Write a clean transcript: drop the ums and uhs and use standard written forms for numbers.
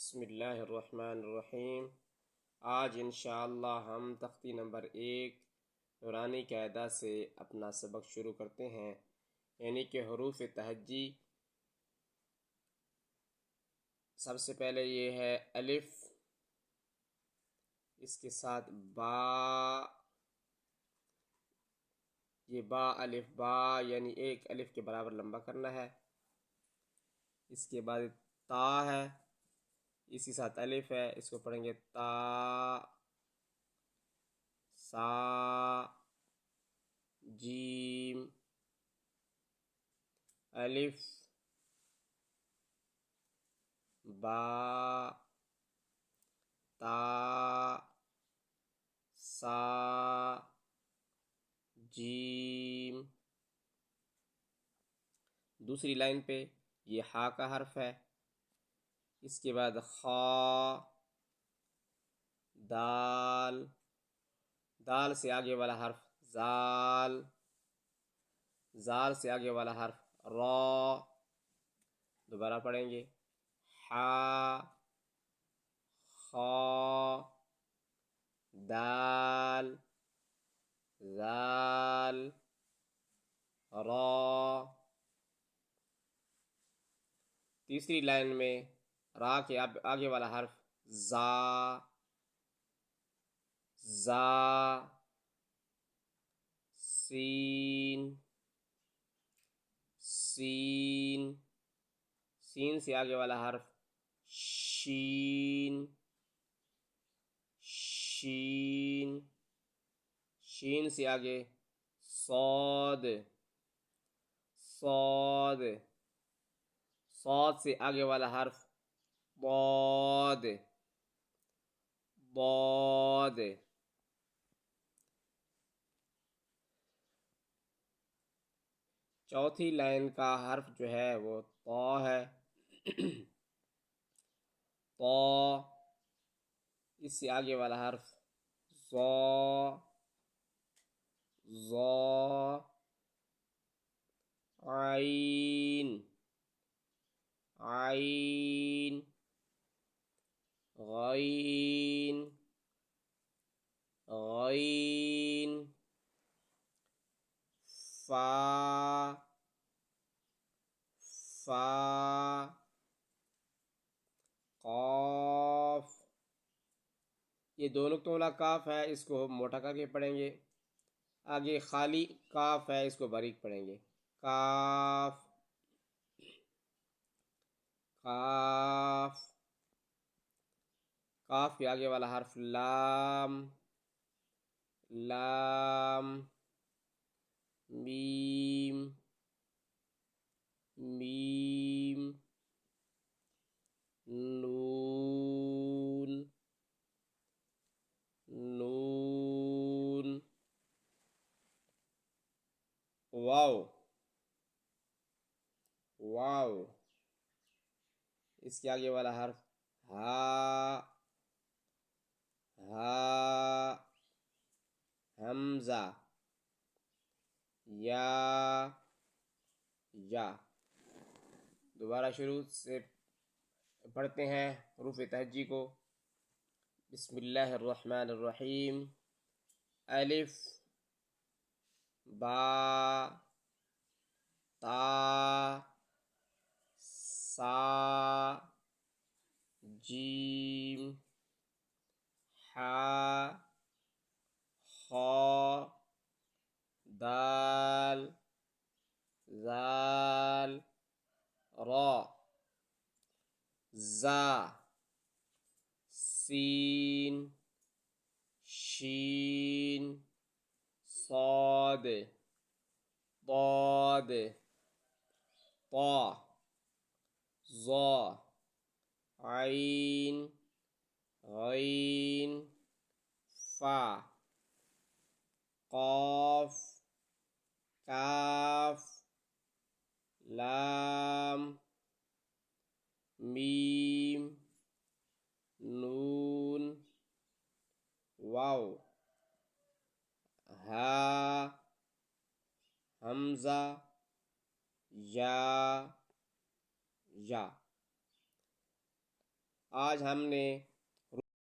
بسم اللہ الرحمن الرحیم۔ آج انشاءاللہ ہم تختی نمبر 1 نورانی قاعدہ سے اپنا سبق شروع کرتے ہیں، یعنی کہ حروف تہجی۔ سب سے پہلے یہ ہے الف، اس کے ساتھ با، یہ با الف با یعنی ایک الف کے برابر لمبا کرنا ہے۔ اس کے بعد تا ہے، اس کے ساتھ الف ہے، اس کو پڑھیں گے تا سا جیم الف با تا سا جیم۔ دوسری لائن پہ یہ ہا کا حرف ہے، اس کے بعد خا، دال، دال سے آگے والا حرف زال، زال سے آگے والا حرف را، دوبارہ پڑھیں گے ہا، خا، دال، زال، را۔ تیسری لائن میں را کے آگے والا حرف زا، زا، سین، سین، سین سے آگے والا حرف شین، شین، شین سے آگے صاد، صاد، صاد سے آگے والا حرف ضاد، ضاد۔ چوتھی لائن کا حرف جو ہے وہ طا ہے، طا، اس سے آگے والا حرف ظا، ظا، عین، عین، غین، غین، فا، فا، قاف، یہ دو نقطوں والا کاف ہے، اس کو موٹا کر کے پڑھیں گے۔ آگے خالی کاف ہے، اس کو باریک پڑھیں گے، کاف، کاف، کاف کے آگے والا حرف لام، لام، میم، میم، نون، نون، واو، واو، اس کے آگے والا حرف ہا، ہا، حمزہ، یا، یا۔ دوبارہ شروع سے پڑھتے ہیں حروف تہجی کو۔ بسم اللہ الرحمن الرحیم۔ الف، با، تا، سا، جیم، ہا، خا، دال، زال، را، زا، سین، شین، صاد، ضاد، طا، ظا، عین، غین، فا، قاف، کاف، لام، میم، نون، واو، ہا، حمزہ، یا، یا۔ آج ہم نے